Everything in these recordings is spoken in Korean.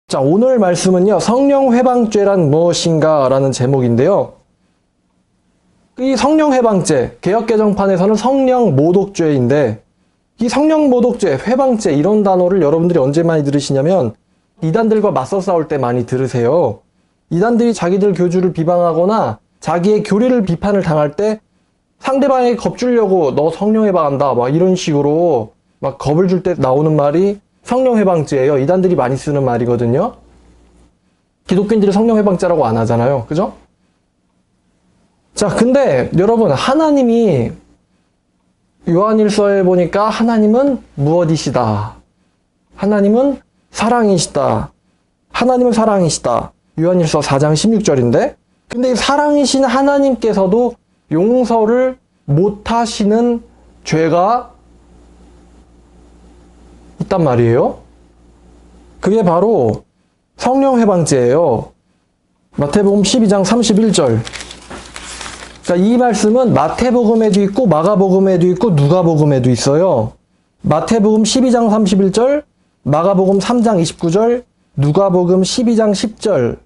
자, 오늘 말씀은요, 성령회방죄란 무엇인가 라는 제목인데요. 이 성령회방죄, 개역개정판에서는 성령모독죄인데, 이 성령모독죄, 회방죄 이런 단어를 여러분들이 언제 많이 들으시냐면 이단들과 맞서 싸울 때 많이 들으세요. 이단들이 자기들 교주를 비방하거나 자기의 교리를 비판을 당할 때 상대방에게 겁주려고 너 성령회방한다 막 이런 식으로 막 겁을 줄 때 나오는 말이 성령회방죄예요. 이단들이 많이 쓰는 말이거든요. 기독교인들이 성령회방죄라고 안 하잖아요. 그죠? 자, 근데 여러분, 하나님이 요한일서에 보니까 하나님은 무엇이시다. 하나님은 사랑이시다. 하나님은 사랑이시다. 요한일서 4장 16절인데, 근데 이 사랑이신 하나님께서도 용서를 못하시는 죄가 있단 말이에요. 그게 바로 성령회방죄예요. 마태복음 12장 31절. 그러니까 이 말씀은 마태복음에도 있고 마가복음에도 있고 누가복음에도 있어요. 마태복음 12장 31절, 마가복음 3장 29절, 누가복음 12장 10절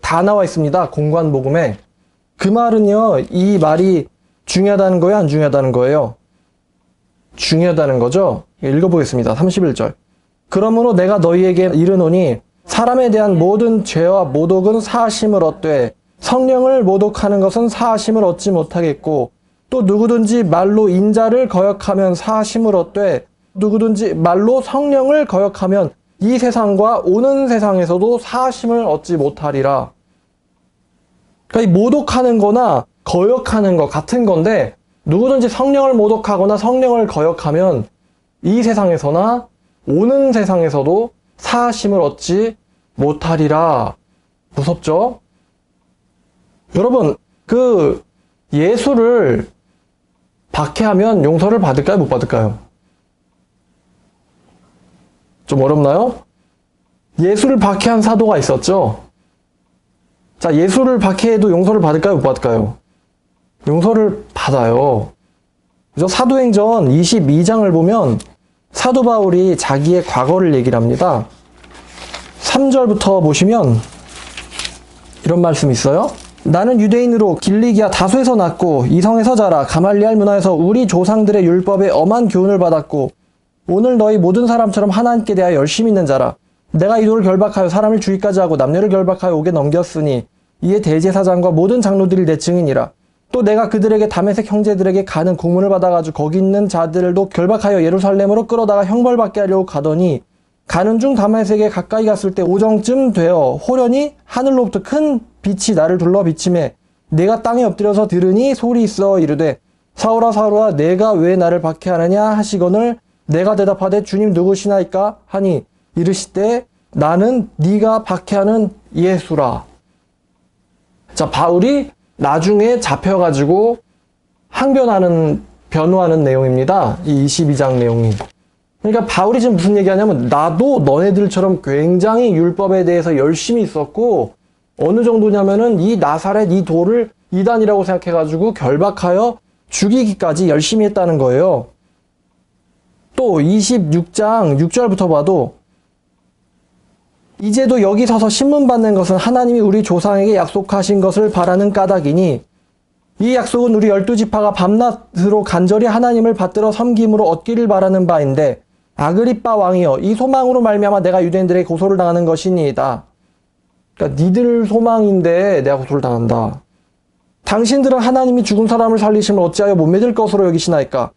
다 나와 있습니다. 공관복음에. 그 말은요, 이 말이 중요하다는 거예요? 안 중요하다는 거예요? 중요하다는 거죠? 읽어보겠습니다. 31절. 그러므로 내가 너희에게 이르노니 사람에 대한 모든 죄와 모독은 사하심을 얻되 성령을 모독하는 것은 사하심을 얻지 못하겠고 또 누구든지 말로 인자를 거역하면 사하심을 얻되 누구든지 말로 성령을 거역하면 이 세상과 오는 세상에서도 사하심을 얻지 못하리라. 그러니까 이 모독하는 거나 거역하는 거 같은 건데 누구든지 성령을 모독하거나 성령을 거역하면 이 세상에서나 오는 세상에서도 사하심을 얻지 못하리라. 무섭죠? 여러분, 예수를 박해하면 용서를 받을까요? 못 받을까요? 좀 어렵나요? 예수를 박해한 사도가 있었죠? 자, 예수를 박해해도 용서를 받을까요? 못 받을까요? 용서를 받아요. 그죠? 사도행전 22장을 보면 사도 바울이 자기의 과거를 얘기를 합니다. 3절부터 보시면 이런 말씀이 있어요. 나는 유대인으로 길리기아 다소에서 났고 이성에서 자라 가말리알 문화에서 우리 조상들의 율법에 엄한 교훈을 받았고 오늘 너희 모든 사람처럼 하나님께 대하여 열심히 있는 자라. 내가 이도를 결박하여 사람을 죽이까지 하고 남녀를 결박하여 옥에 넘겼으니 이에 대제사장과 모든 장로들이 내 증인이라. 또 내가 그들에게 다메섹 형제들에게 가는 공문을 받아가지고 거기 있는 자들도 결박하여 예루살렘으로 끌어다가 형벌받게 하려고 가더니 가는 중 다메섹에 가까이 갔을 때 오정쯤 되어 호련히 하늘로부터 큰 빛이 나를 둘러 비치매 내가 땅에 엎드려서 들으니 소리 있어 이르되 사울아 사울아 내가 왜 나를 박해하느냐 하시거늘 내가 대답하되 주님 누구시나이까 하니 이르시되 나는 네가 박해하는 예수라. 자, 바울이 나중에 잡혀가지고 변호하는 내용입니다. 이 22장 내용이. 그러니까 바울이 지금 무슨 얘기하냐면 나도 너네들처럼 굉장히 율법에 대해서 열심히 있었고 어느 정도냐면은 이 나사렛 이 돌을 이단이라고 생각해가지고 결박하여 죽이기까지 열심히 했다는 거예요. 또 26장 6절부터 봐도 이제도 여기 서서 신문 받는 것은 하나님이 우리 조상에게 약속하신 것을 바라는 까닭이니 이 약속은 우리 12지파가 밤낮으로 간절히 하나님을 받들어 섬김으로 얻기를 바라는 바인데 아그리빠 왕이여 이 소망으로 말미암아 내가 유대인들에게 고소를 당하는 것이니이다. 그러니까 니들 소망인데 내가 고소를 당한다. 당신들은 하나님이 죽은 사람을 살리심을 어찌하여 못 믿을 것으로 여기시나이까.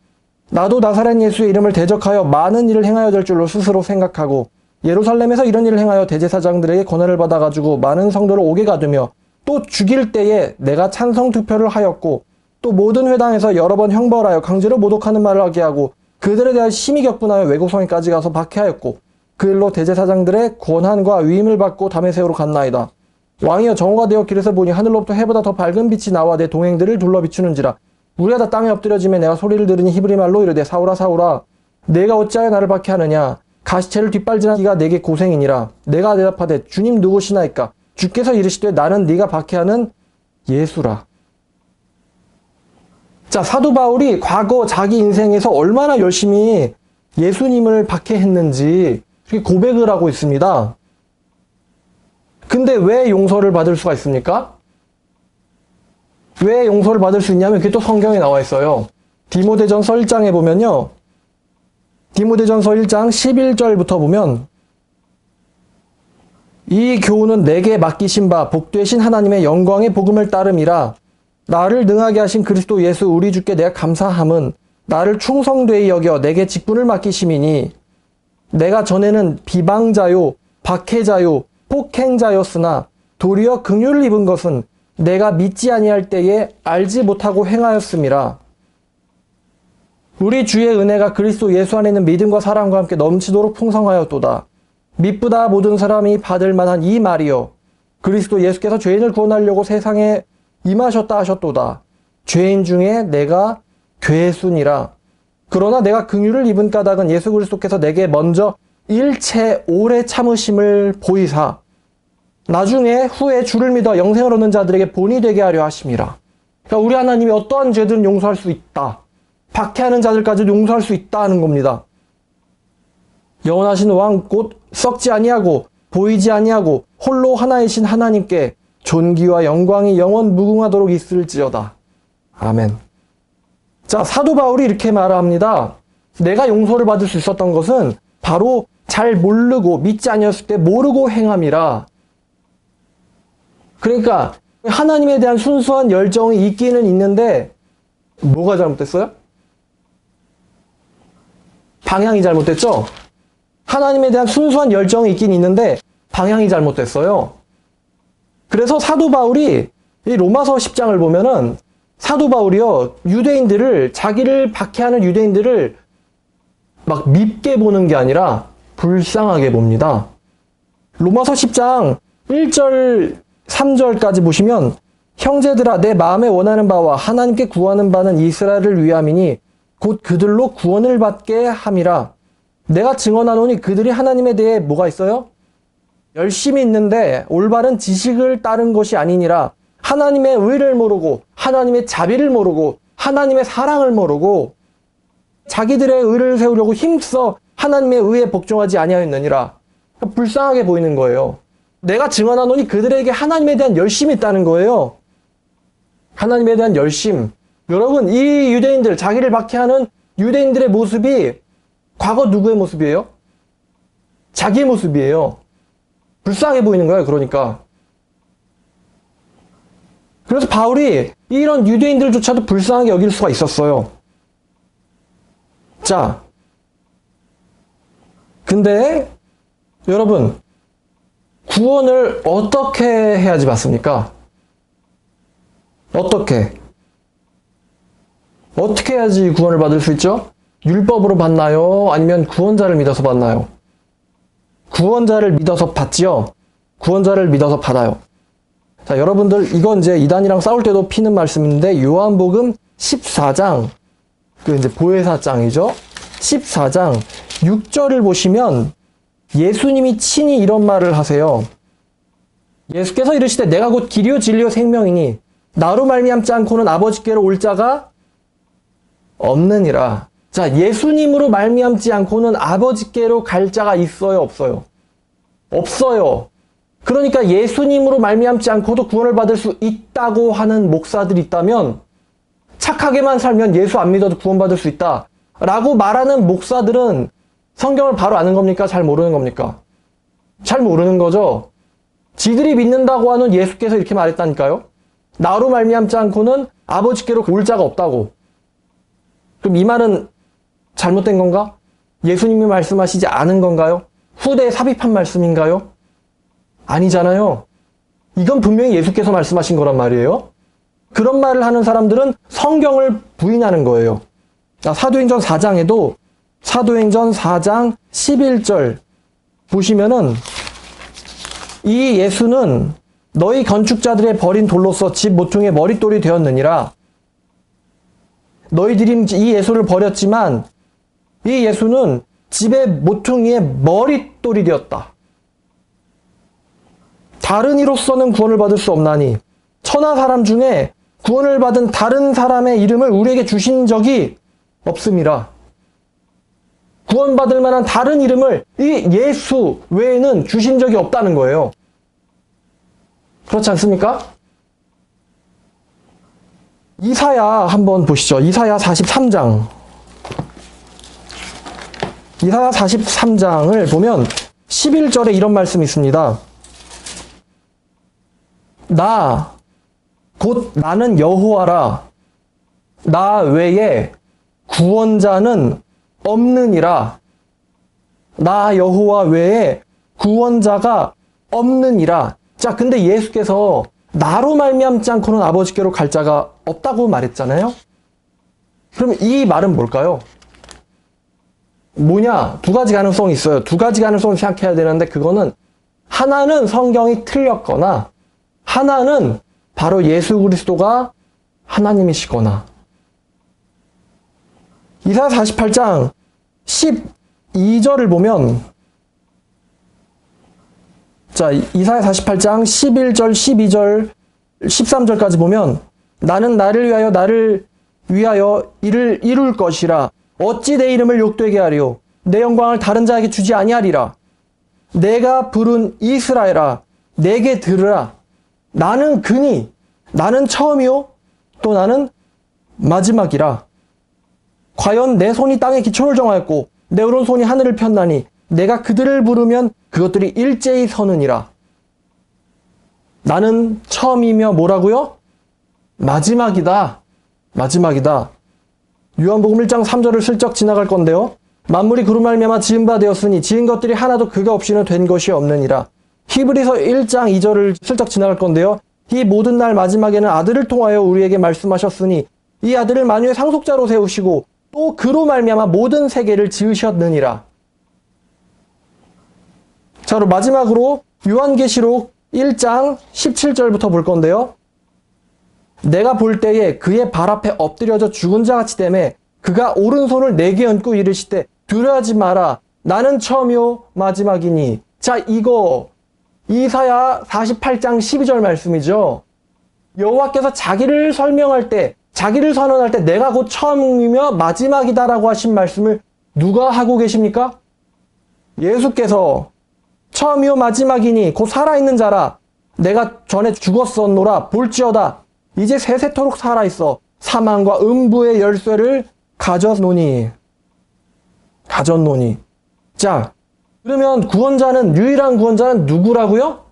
나도 나사렛 예수의 이름을 대적하여 많은 일을 행하여 될 줄로 스스로 생각하고 예루살렘에서 이런 일을 행하여 대제사장들에게 권한을 받아가지고 많은 성도를 옥에 가두며 또 죽일 때에 내가 찬성 투표를 하였고 또 모든 회당에서 여러 번 형벌하여 강제로 모독하는 말을 하게 하고 그들에 대한 심히 격분하여 외국성에까지 가서 박해하였고 그 일로 대제사장들의 권한과 위임을 받고 다메섹으로 갔나이다. 왕이여 정오가 되어 길에서 보니 하늘로부터 해보다 더 밝은 빛이 나와 내 동행들을 둘러 비추는지라. 우리가 다 땅에 엎드려지며 내가 소리를 들으니 히브리 말로 이르되 사울아 사울아 내가 어찌하여 나를 박해하느냐. 가시채를 뒷발질한 이가 내게 고생이니라. 내가 대답하되 주님 누구시나이까. 주께서 이르시되 나는 네가 박해하는 예수라. 자, 사도 바울이 과거 자기 인생에서 얼마나 열심히 예수님을 박해했는지 그렇게 고백을 하고 있습니다. 근데 왜 용서를 받을 수가 있습니까? 왜 용서를 받을 수 있냐면 그게 또 성경에 나와 있어요. 디모데전서 1장에 보면요. 디모데전서 1장 11절부터 보면 이 교훈은 내게 맡기신 바 복되신 하나님의 영광의 복음을 따름이라. 나를 능하게 하신 그리스도 예수 우리 주께 내가 감사함은 나를 충성되이 여겨 내게 직분을 맡기심이니 내가 전에는 비방자요 박해자요 폭행자였으나 도리어 긍휼을 입은 것은 내가 믿지 아니할 때에 알지 못하고 행하였음이라. 우리 주의 은혜가 그리스도 예수 안에 있는 믿음과 사랑과 함께 넘치도록 풍성하였도다. 미쁘다 모든 사람이 받을 만한 이 말이요 그리스도 예수께서 죄인을 구원하려고 세상에 임하셨다 하셨도다. 죄인 중에 내가 괴순이라. 그러나 내가 긍휼을 입은 까닭은 예수 그리스도께서 내게 먼저 일체 오래 참으심을 보이사 나중에 후에 주를 믿어 영생을 얻는 자들에게 본이 되게 하려 하심이라. 그러니까 우리 하나님이 어떠한 죄들은 용서할 수 있다. 박해하는 자들까지도 용서할 수 있다 하는 겁니다. 영원하신 왕 곧 썩지 아니하고 보이지 아니하고 홀로 하나이신 하나님께 존귀와 영광이 영원 무궁하도록 있을지어다. 아멘. 자, 사도 바울이 이렇게 말합니다. 내가 용서를 받을 수 있었던 것은 바로 잘 모르고 믿지 아니었을 때 모르고 행함이라. 그러니까 하나님에 대한 순수한 열정이 있기는 있는데 뭐가 잘못됐어요? 방향이 잘못됐죠? 하나님에 대한 순수한 열정이 있긴 있는데 방향이 잘못됐어요. 그래서 사도 바울이 이 로마서 10장을 보면은 사도 바울이요 유대인들을 자기를 박해하는 유대인들을 막 밉게 보는 게 아니라 불쌍하게 봅니다. 로마서 10장 1절 3절까지 보시면 형제들아 내 마음에 원하는 바와 하나님께 구하는 바는 이스라엘을 위함이니 곧 그들로 구원을 받게 함이라. 내가 증언하노니 그들이 하나님에 대해 뭐가 있어요? 열심히 있는데 올바른 지식을 따른 것이 아니니라. 하나님의 의를 모르고 하나님의 자비를 모르고 하나님의 사랑을 모르고 자기들의 의를 세우려고 힘써 하나님의 의에 복종하지 아니하였느니라. 불쌍하게 보이는 거예요. 내가 증언하노니 그들에게 하나님에 대한 열심이 있다는 거예요. 하나님에 대한 열심. 여러분, 이 유대인들, 자기를 박해하는 유대인들의 모습이 과거 누구의 모습이에요? 자기의 모습이에요. 불쌍해 보이는 거예요, 그러니까. 그래서 바울이 이런 유대인들조차도 불쌍하게 여길 수가 있었어요. 자, 근데 여러분, 구원을 어떻게 해야지 받습니까? 어떻게 해야지 구원을 받을 수 있죠? 율법으로 받나요? 아니면 구원자를 믿어서 받나요? 구원자를 믿어서 받지요? 구원자를 믿어서 받아요. 자, 여러분들, 이건 이제 이단이랑 싸울 때도 피는 말씀인데, 요한복음 14장, 이제 보혜사장이죠? 14장 6절을 보시면, 예수님이 친히 이런 말을 하세요. 예수께서 이르시되 내가 곧 길이요 진리요 생명이니 나로 말미암지 않고는 아버지께로 올 자가 없느니라. 자, 예수님으로 말미암지 않고는 아버지께로 갈 자가 있어요, 없어요? 없어요. 그러니까 예수님으로 말미암지 않고도 구원을 받을 수 있다고 하는 목사들이 있다면 착하게만 살면 예수 안 믿어도 구원받을 수 있다 라고 말하는 목사들은 성경을 바로 아는 겁니까? 잘 모르는 겁니까? 잘 모르는 거죠. 지들이 믿는다고 하는 예수께서 이렇게 말했다니까요. 나로 말미암지 않고는 아버지께로 올 자가 없다고. 그럼 이 말은 잘못된 건가? 예수님이 말씀하시지 않은 건가요? 후대에 삽입한 말씀인가요? 아니잖아요. 이건 분명히 예수께서 말씀하신 거란 말이에요. 그런 말을 하는 사람들은 성경을 부인하는 거예요. 사도행전 4장에도 사도행전 4장 11절 보시면은 이 예수는 너희 건축자들의 버린 돌로서 집 모퉁이의 머릿돌이 되었느니라. 너희들이 이 예수를 버렸지만 이 예수는 집의 모퉁이의 머릿돌이 되었다. 다른 이로서는 구원을 받을 수 없나니 천하 사람 중에 구원을 받은 다른 사람의 이름을 우리에게 주신 적이 없음이라. 구원받을 만한 다른 이름을 이 예수 외에는 주신 적이 없다는 거예요. 그렇지 않습니까? 이사야 한번 보시죠. 이사야 43장. 이사야 43장을 보면 11절에 이런 말씀이 있습니다. 곧 나는 여호와라. 나 외에 구원자는 없느니라. 나 여호와 외에 구원자가 없느니라. 자, 근데 예수께서 나로 말미암지 않고는 아버지께로 갈 자가 없다고 말했잖아요. 그러면 이 말은 뭘까요? 뭐냐? 두 가지 가능성이 있어요. 두 가지 가능성을 생각해야 되는데 그거는 하나는 성경이 틀렸거나 하나는 바로 예수 그리스도가 하나님이시거나. 이사야 48장 12절을 보면, 자, 이사야 48장 11절, 12절, 13절까지 보면 나는 나를 위하여 이를 이룰 것이라. 어찌 내 이름을 욕되게 하리요. 내 영광을 다른 자에게 주지 아니하리라. 내가 부른 이스라엘아, 내게 들으라. 나는 그니, 나는 처음이요 또 나는 마지막이라. 과연 내 손이 땅에 기초를 정하였고 내 오른손이 하늘을 폈나니 내가 그들을 부르면 그것들이 일제히 서느니라. 나는 처음이며 뭐라고요? 마지막이다. 마지막이다. 요한복음 1장 3절을 슬쩍 지나갈 건데요. 만물이 그로 말미암아 지은 바 되었으니 지은 것들이 하나도 그가 없이는 된 것이 없느니라. 히브리서 1장 2절을 슬쩍 지나갈 건데요. 이 모든 날 마지막에는 아들을 통하여 우리에게 말씀하셨으니 이 아들을 만유의 상속자로 세우시고 또 그로 말미암아 모든 세계를 지으셨느니라. 자, 그럼 마지막으로 요한계시록 1장 17절부터 볼 건데요. 내가 볼 때에 그의 발 앞에 엎드려져 죽은 자같이 되매 그가 오른손을 내게 얹고 이르시되 두려워하지 마라. 나는 처음이요 마지막이니. 자, 이거 이사야 48장 12절 말씀이죠. 여호와께서 자기를 설명할 때, 자기를 선언할 때 내가 곧 처음이며 마지막이다라고 하신 말씀을 누가 하고 계십니까? 예수께서 처음이요 마지막이니 곧 살아있는 자라. 내가 전에 죽었었노라. 볼지어다 이제 세세토록 살아있어. 사망과 음부의 열쇠를 가졌노니. 자, 그러면 유일한 구원자는 누구라고요?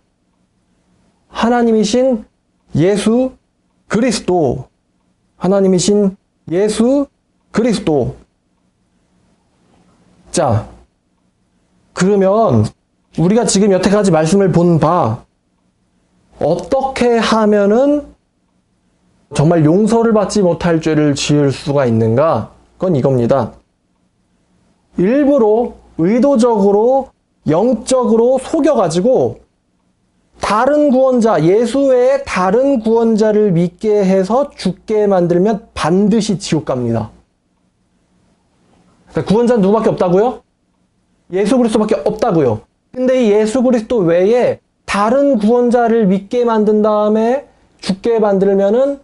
하나님이신 예수 그리스도. 하나님이신 예수 그리스도. 자, 그러면 우리가 지금 여태까지 말씀을 본 바 어떻게 하면은 정말 용서를 받지 못할 죄를 지을 수가 있는가? 그건 이겁니다. 일부러 의도적으로 영적으로 속여가지고 다른 구원자, 예수 외에 다른 구원자를 믿게 해서 죽게 만들면 반드시 지옥 갑니다. 그러니까 구원자는 누구밖에 없다고요? 예수 그리스도밖에 없다고요. 근데 이 예수 그리스도 외에 다른 구원자를 믿게 만든 다음에 죽게 만들면은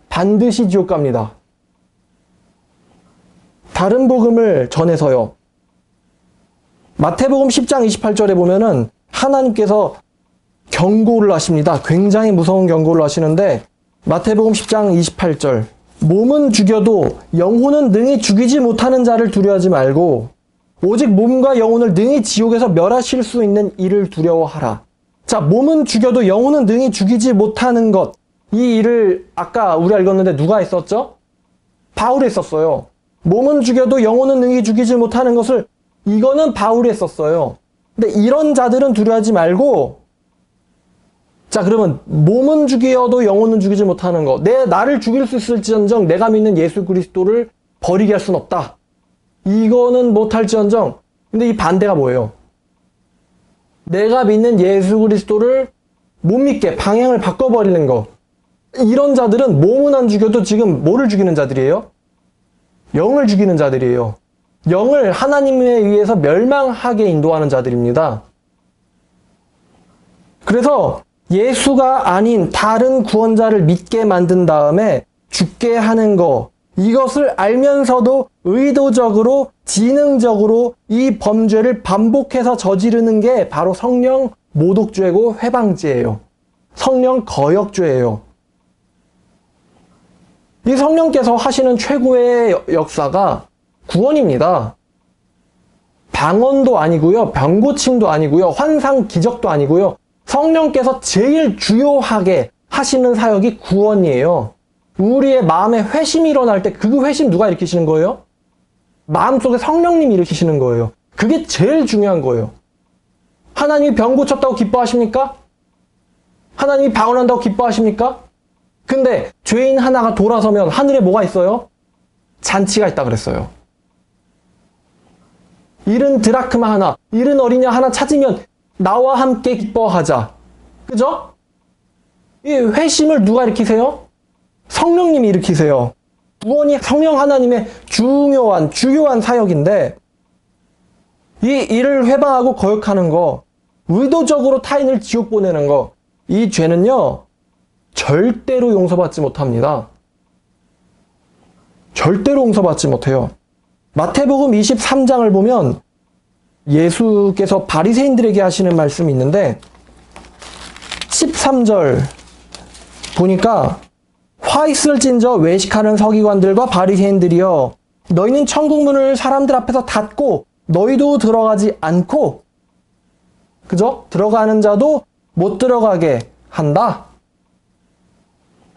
반드시 지옥 갑니다. 다른 복음을 전해서요. 마태복음 10장 28절에 보면은 하나님께서 경고를 하십니다. 굉장히 무서운 경고를 하시는데 마태복음 10장 28절 몸은 죽여도 영혼은 능히 죽이지 못하는 자를 두려워하지 말고 오직 몸과 영혼을 능히 지옥에서 멸하실 수 있는 이를 두려워하라. 자, 몸은 죽여도 영혼은 능히 죽이지 못하는 것. 이 일을 아까 우리가 읽었는데 누가 했었죠? 바울이 했었어요. 몸은 죽여도 영혼은 능히 죽이지 못하는 것을 이거는 바울이 했었어요. 근데 이런 자들은 두려워하지 말고 자, 그러면 몸은 죽여도 영혼은 죽이지 못하는 것. 나를 죽일 수 있을지언정 내가 믿는 예수 그리스도를 버리게 할 수는 없다. 이거는 못할지언정. 근데 이 반대가 뭐예요? 내가 믿는 예수 그리스도를 못 믿게 방향을 바꿔버리는 거. 이런 자들은 몸은 안 죽여도 지금 뭐를 죽이는 자들이에요? 영을 죽이는 자들이에요. 영을 하나님에 의해서 멸망하게 인도하는 자들입니다. 그래서 예수가 아닌 다른 구원자를 믿게 만든 다음에 죽게 하는 거, 이것을 알면서도 의도적으로 지능적으로 이 범죄를 반복해서 저지르는 게 바로 성령 모독죄고 회방죄예요. 성령 거역죄예요. 이 성령께서 하시는 최고의 역사가 구원입니다. 방언도 아니고요, 병고침도 아니고요, 환상 기적도 아니고요. 성령께서 제일 주요하게 하시는 사역이 구원이에요. 우리의 마음에 회심이 일어날 때 그 회심 누가 일으키시는 거예요? 마음속에 성령님이 일으키시는 거예요. 그게 제일 중요한 거예요. 하나님이 병 고쳤다고 기뻐하십니까? 하나님이 방언한다고 기뻐하십니까? 근데 죄인 하나가 돌아서면 하늘에 뭐가 있어요? 잔치가 있다 그랬어요. 잃은 드라크마 하나, 잃은 어린양 하나 찾으면 나와 함께 기뻐하자. 그죠? 이 회심을 누가 일으키세요? 성령님이 일으키세요. 구원이 성령 하나님의 주요한 사역인데, 이 일을 회방하고 거역하는 거, 의도적으로 타인을 지옥 보내는 거, 이 죄는요, 절대로 용서받지 못합니다. 절대로 용서받지 못해요. 마태복음 23장을 보면 예수께서 바리새인들에게 하시는 말씀이 있는데 13절 보니까 화 있을진저 외식하는 서기관들과 바리새인들이여 너희는 천국 문을 사람들 앞에서 닫고 너희도 들어가지 않고 그죠? 들어가는 자도 못 들어가게 한다.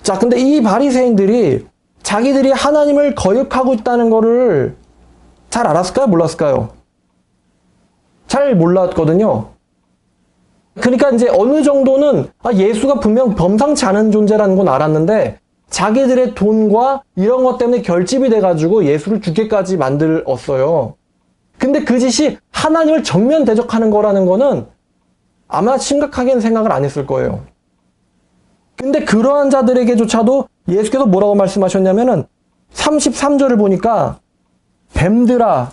자, 근데 이 바리새인들이 자기들이 하나님을 거역하고 있다는 거를 잘 알았을까요? 몰랐을까요? 잘 몰랐거든요. 그러니까 이제 어느 정도는 예수가 분명 범상치 않은 존재라는 건 알았는데 자기들의 돈과 이런 것 때문에 결집이 돼가지고 예수를 죽게까지 만들었어요. 근데 그 짓이 하나님을 정면 대적하는 거라는 거는 아마 심각하게는 생각을 안 했을 거예요. 근데 그러한 자들에게조차도 예수께서 뭐라고 말씀하셨냐면은 33절을 보니까 뱀들아,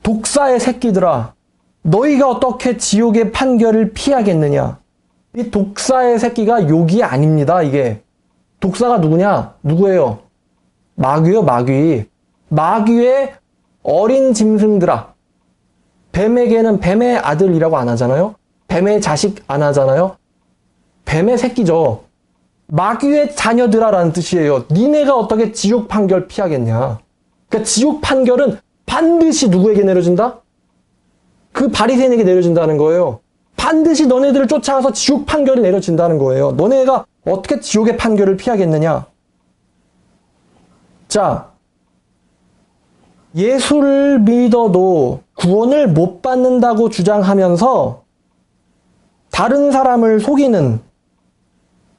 독사의 새끼들아, 너희가 어떻게 지옥의 판결을 피하겠느냐. 이 독사의 새끼가 욕이 아닙니다, 이게. 독사가 누구냐? 누구예요? 마귀요, 마귀. 마귀의 어린 짐승들아. 뱀에게는 뱀의 아들이라고 안 하잖아요? 뱀의 자식 안 하잖아요? 뱀의 새끼죠. 마귀의 자녀들아라는 뜻이에요. 니네가 어떻게 지옥 판결 피하겠냐. 그러니까 지옥 판결은 반드시 누구에게 내려진다? 그 바리새인에게 내려진다는 거예요. 반드시 너네들을 쫓아가서 지옥 판결이 내려진다는 거예요. 너네가 어떻게 지옥의 판결을 피하겠느냐. 자, 예수를 믿어도 구원을 못 받는다고 주장하면서 다른 사람을 속이는,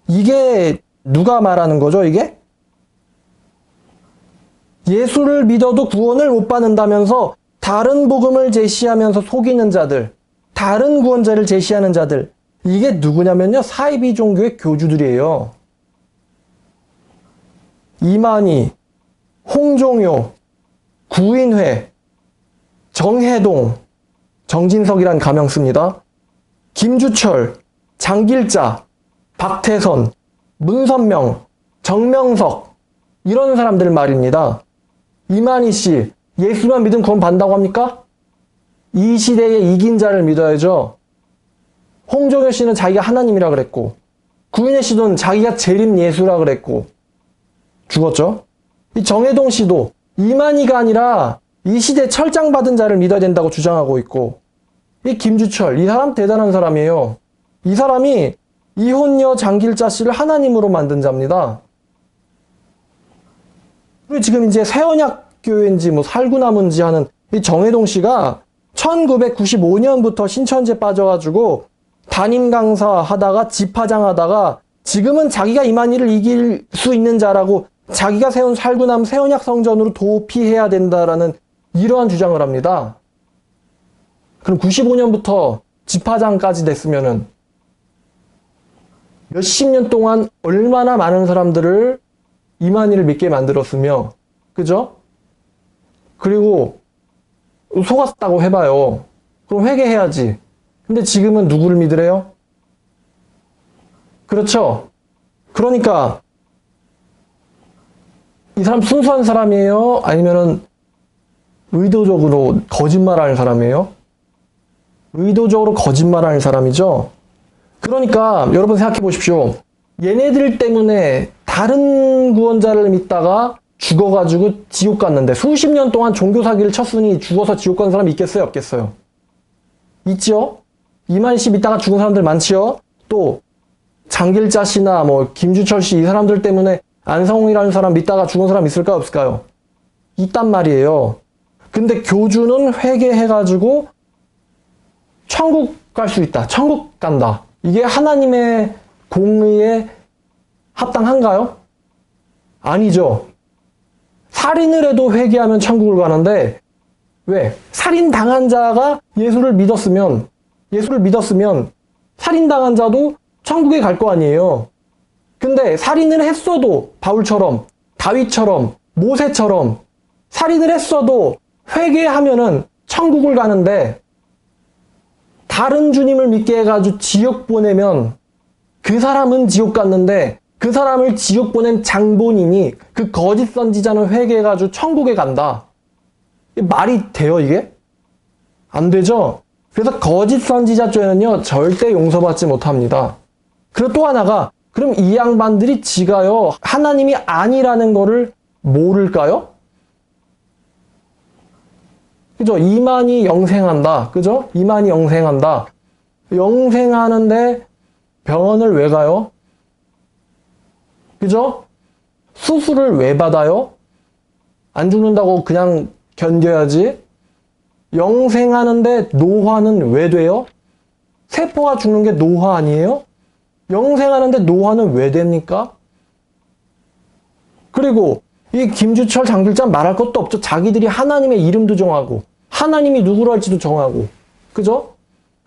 이게 누가 말하는 거죠, 이게? 예수를 믿어도 구원을 못 받는다면서 다른 복음을 제시하면서 속이는 자들, 다른 구원자를 제시하는 자들, 이게 누구냐면요, 사이비 종교의 교주들이에요. 이만희, 홍종요, 구인회, 정혜동, 정진석이란 가명 씁니다. 김주철, 장길자, 박태선, 문선명, 정명석, 이런 사람들 말입니다. 이만희 씨, 예수만 믿으면 구원 받는다고 합니까? 이 시대에 이긴 자를 믿어야죠. 홍종효 씨는 자기가 하나님이라 그랬고, 구인혜 씨는 자기가 재림 예수라 그랬고, 죽었죠? 이 정혜동 씨도 이만희가 아니라 이 시대에 철장받은 자를 믿어야 된다고 주장하고 있고, 이 김주철, 이 사람 대단한 사람이에요. 이 사람이 이혼녀 장길자 씨를 하나님으로 만든 자입니다. 그리고 지금 이제 새언약교회인지 뭐 살구나무인지 하는 이 정혜동 씨가 1995년부터 신천지에 빠져가지고 담임 강사 하다가 집화장 하다가 지금은 자기가 이만희를 이길 수 있는 자라고 자기가 세운 살구나무 새언약 성전으로 도피해야 된다라는 이러한 주장을 합니다. 그럼 95년부터 집화장까지 됐으면은 몇십 년 동안 얼마나 많은 사람들을 이만희를 믿게 만들었으며, 그죠? 그리고 속았다고 해봐요. 그럼 회개해야지. 근데 지금은 누구를 믿으래요? 그렇죠? 그러니까 이 사람 순수한 사람이에요? 아니면은 의도적으로 거짓말하는 사람이에요? 의도적으로 거짓말하는 사람이죠? 그러니까 여러분 생각해 보십시오. 얘네들 때문에 다른 구원자를 믿다가 죽어가지고 지옥 갔는데 수십 년 동안 종교 사기를 쳤으니 죽어서 지옥 간 사람 있겠어요? 없겠어요? 있죠? 이만희 씨 믿다가 죽은 사람들 많지요? 또 장길자 씨나 뭐 김주철 씨 이 사람들 때문에 안성홍이라는 사람 믿다가 죽은 사람 있을까요? 없을까요? 있단 말이에요. 근데 교주는 회개해가지고 천국 갈 수 있다. 천국 간다. 이게 하나님의 공의에 합당한가요? 아니죠. 살인을 해도 회개하면 천국을 가는데 왜? 살인당한 자가 예수를 믿었으면 살인당한 자도 천국에 갈 거 아니에요. 근데 살인을 했어도 바울처럼 다윗처럼 모세처럼 살인을 했어도 회개하면은 천국을 가는데 다른 주님을 믿게 해가지고 지옥 보내면 그 사람은 지옥 갔는데 그 사람을 지옥 보낸 장본인이 그 거짓 선지자는 회개해가지고 천국에 간다. 말이 돼요 이게? 안 되죠? 그래서 거짓 선지자 죄는요 절대 용서받지 못합니다. 그리고 또 하나가 그럼 이 양반들이 지가요 하나님이 아니라는 거를 모를까요? 그죠? 이만희 영생한다. 그죠? 이만희 영생한다. 영생하는데 병원을 왜 가요? 그죠? 수술을 왜 받아요? 안 죽는다고 그냥 견뎌야지. 영생하는데 노화는 왜 돼요? 세포가 죽는 게 노화 아니에요? 영생하는데 노화는 왜 됩니까? 그리고 이 김주철 장길자 말할 것도 없죠. 자기들이 하나님의 이름도 정하고 하나님이 누구로 할지도 정하고 그죠?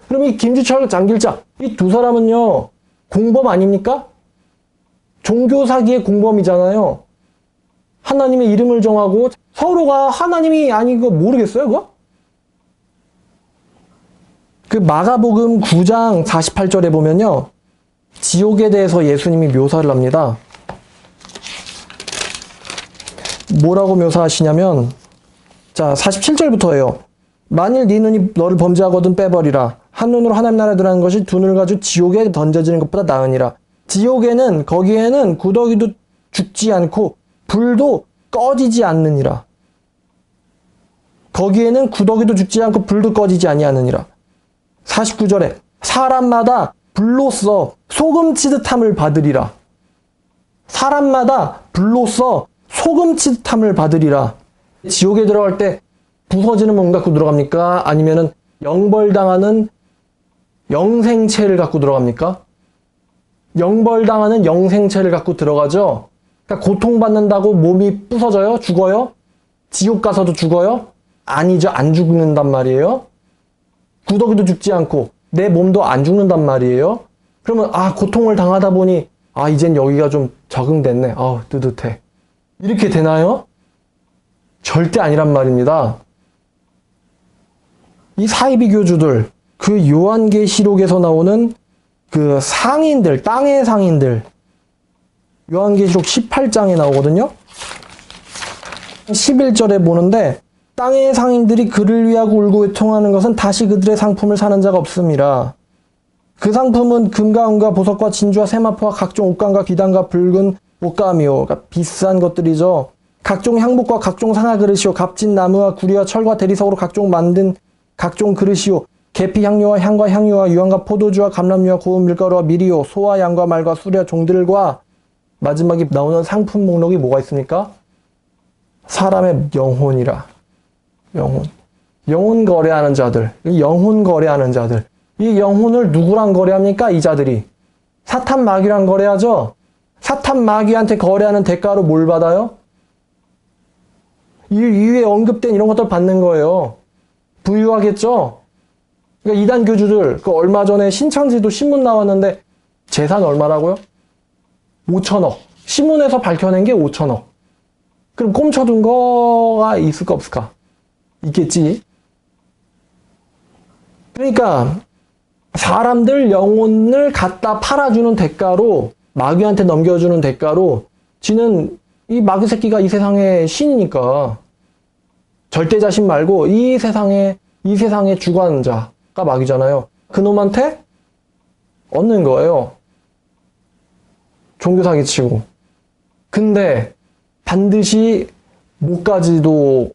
그럼 이 김주철 장길자 이 두 사람은요 공범 아닙니까? 종교 사기의 공범이잖아요. 하나님의 이름을 정하고 서로가 하나님이 아닌 거 모르겠어요 그거? 그 마가복음 9장 48절에 보면요 지옥에 대해서 예수님이 묘사를 합니다. 뭐라고 묘사하시냐면 자 47절부터예요. 만일 네 눈이 너를 범죄하거든 빼버리라. 한 눈으로 하나님 나라에 들어가는 것이 두 눈을 가지고 지옥에 던져지는 것보다 나으니라. 지옥에는 거기에는 구더기도 죽지 않고 불도 꺼지지 않느니라. 거기에는 구더기도 죽지 않고 불도 꺼지지 아니하느니라. 49절에 사람마다 불로써 소금 치듯함을 받으리라. 사람마다 불로써 소금 치듯함을 받으리라. 지옥에 들어갈 때 부서지는 몸 갖고 들어갑니까? 아니면은 영벌당하는 영생체를 갖고 들어갑니까? 영벌당하는 영생체를 갖고 들어가죠. 그러니까 고통받는다고 몸이 부서져요? 죽어요? 지옥 가서도 죽어요? 아니죠. 안 죽는단 말이에요. 구더기도 죽지 않고 내 몸도 안 죽는단 말이에요. 그러면 고통을 당하다 보니 이젠 여기가 좀 적응됐네. 뜨뜻해. 이렇게 되나요? 절대 아니란 말입니다. 이 사이비 교주들, 그 요한계시록에서 나오는 그 상인들, 땅의 상인들, 요한계시록 18장에 나오거든요. 11절에 보는데 땅의 상인들이 그를 위하고 울고 외통하는 것은 다시 그들의 상품을 사는 자가 없음이라. 그 상품은 금과 은과 보석과 진주와 세마포와 각종 옷감과 비단과 붉은 옷감이요. 그러니까 비싼 것들이죠. 각종 향목과 각종 상아 그릇이요. 값진 나무와 구리와 철과 대리석으로 각종 만든 각종 그릇이요. 계피 향료와 향과 향유와 유황과 포도주와 감람유와 고운 밀가루와 밀이요. 소와 양과 말과 수레와 종들과 마지막에 나오는 상품 목록이 뭐가 있습니까? 사람의 영혼이라. 영혼 거래하는 자들. 영혼 거래하는 자들. 이 영혼을 누구랑 거래합니까? 이 자들이. 사탄 마귀랑 거래하죠? 사탄 마귀한테 거래하는 대가로 뭘 받아요? 이 위에 언급된 이런 것들 받는 거예요. 부유하겠죠? 그러니까 이단 교주들, 얼마 전에 신천지도 신문 나왔는데 재산 얼마라고요? 5천억. 신문에서 밝혀낸 게 5천억. 그럼 꼼쳐둔 거가 있을까 없을까? 있겠지. 그러니까 사람들 영혼을 갖다 팔아주는 대가로 마귀한테 넘겨주는 대가로 지는 이 마귀 새끼가 이 세상의 신이니까 절대자신 말고 이 세상의 주관자가 마귀잖아요. 그놈한테 얻는 거예요. 종교 사기치고. 근데 반드시 뭐까지도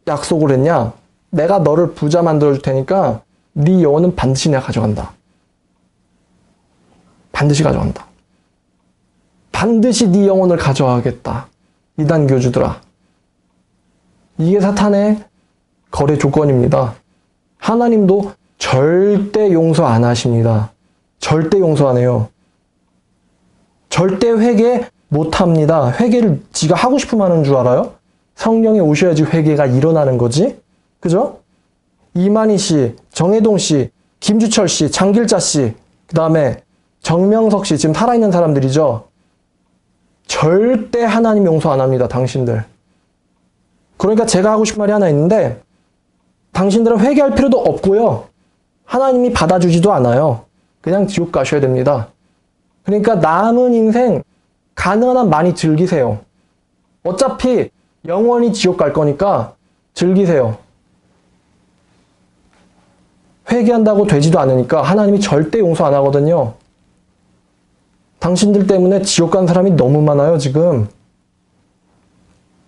약속을 했냐? 내가 너를 부자 만들어줄 테니까 네 영혼은 반드시 내가 가져간다. 반드시 가져간다. 반드시 네 영혼을 가져가겠다. 이단 교주들아. 이게 사탄의 거래 조건입니다. 하나님도 절대 용서 안 하십니다. 절대 용서 안 해요. 절대 회개 못 합니다. 회개를 지가 하고 싶으면 하는 줄 알아요? 성령이 오셔야지 회개가 일어나는 거지. 그죠? 이만희 씨, 정혜동 씨, 김주철 씨, 장길자 씨, 그 다음에 정명석 씨, 지금 살아있는 사람들이죠. 절대 하나님 용서 안 합니다. 당신들. 그러니까 제가 하고 싶은 말이 하나 있는데 당신들은 회개할 필요도 없고요. 하나님이 받아주지도 않아요. 그냥 지옥 가셔야 됩니다. 그러니까 남은 인생 가능한 한 많이 즐기세요. 어차피 영원히 지옥 갈 거니까 즐기세요. 회개한다고 되지도 않으니까 하나님이 절대 용서 안 하거든요. 당신들 때문에 지옥 간 사람이 너무 많아요, 지금.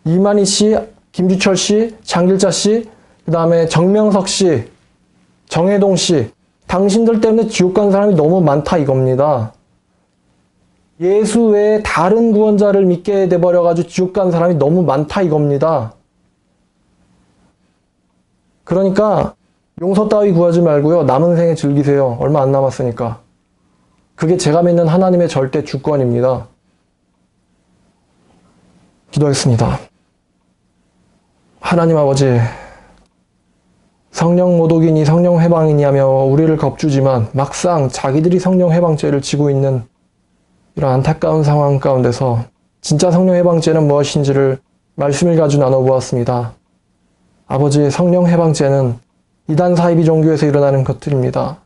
이만희 씨, 김주철 씨, 장길자 씨, 그 다음에 정명석 씨, 정혜동 씨, 당신들 때문에 지옥 간 사람이 너무 많다 이겁니다. 예수 외에 다른 구원자를 믿게 돼버려가지고 지옥 간 사람이 너무 많다 이겁니다. 그러니까 용서 따위 구하지 말고요. 남은 생에 즐기세요. 얼마 안 남았으니까. 그게 제가 믿는 하나님의 절대 주권입니다. 기도하겠습니다. 하나님 아버지, 성령 모독이니 성령 해방이니 하며 우리를 겁주지만 막상 자기들이 성령 해방죄를 지고 있는 이런 안타까운 상황 가운데서 진짜 성령 해방죄는 무엇인지를 말씀을 가지고 나눠보았습니다. 아버지, 성령 해방죄는 이단 사이비 종교에서 일어나는 것들입니다.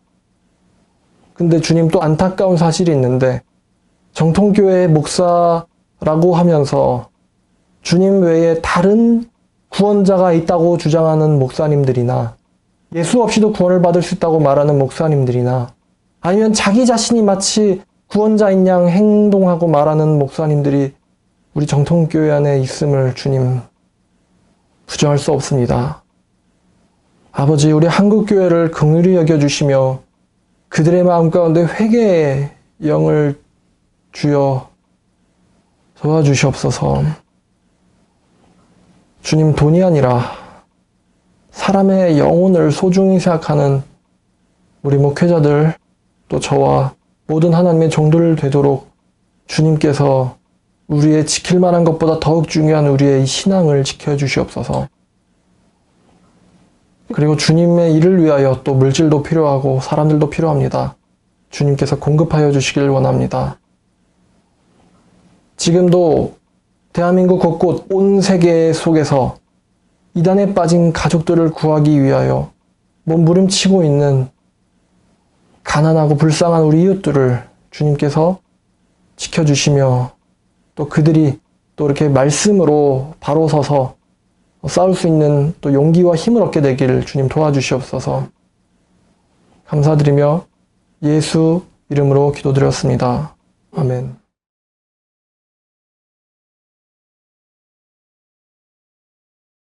근데 주님 또 안타까운 사실이 있는데 정통교회 목사라고 하면서 주님 외에 다른 구원자가 있다고 주장하는 목사님들이나 예수 없이도 구원을 받을 수 있다고 말하는 목사님들이나 아니면 자기 자신이 마치 구원자인 양 행동하고 말하는 목사님들이 우리 정통교회 안에 있음을 주님 부정할 수 없습니다. 아버지, 우리 한국교회를 긍휼히 여겨주시며 그들의 마음 가운데 회개의 영을 주여 도와주시옵소서. 주님, 돈이 아니라 사람의 영혼을 소중히 생각하는 우리 목회자들, 또 저와 모든 하나님의 종들 되도록 주님께서 우리의 지킬 만한 것보다 더욱 중요한 우리의 신앙을 지켜주시옵소서. 그리고 주님의 일을 위하여 또 물질도 필요하고 사람들도 필요합니다. 주님께서 공급하여 주시길 원합니다. 지금도 대한민국 곳곳 온 세계 속에서 이단에 빠진 가족들을 구하기 위하여 몸부림치고 있는 가난하고 불쌍한 우리 이웃들을 주님께서 지켜주시며 또 그들이 또 이렇게 말씀으로 바로 서서 싸울 수 있는 또 용기와 힘을 얻게 되기를 주님 도와주시옵소서. 감사드리며 예수 이름으로 기도드렸습니다. 아멘.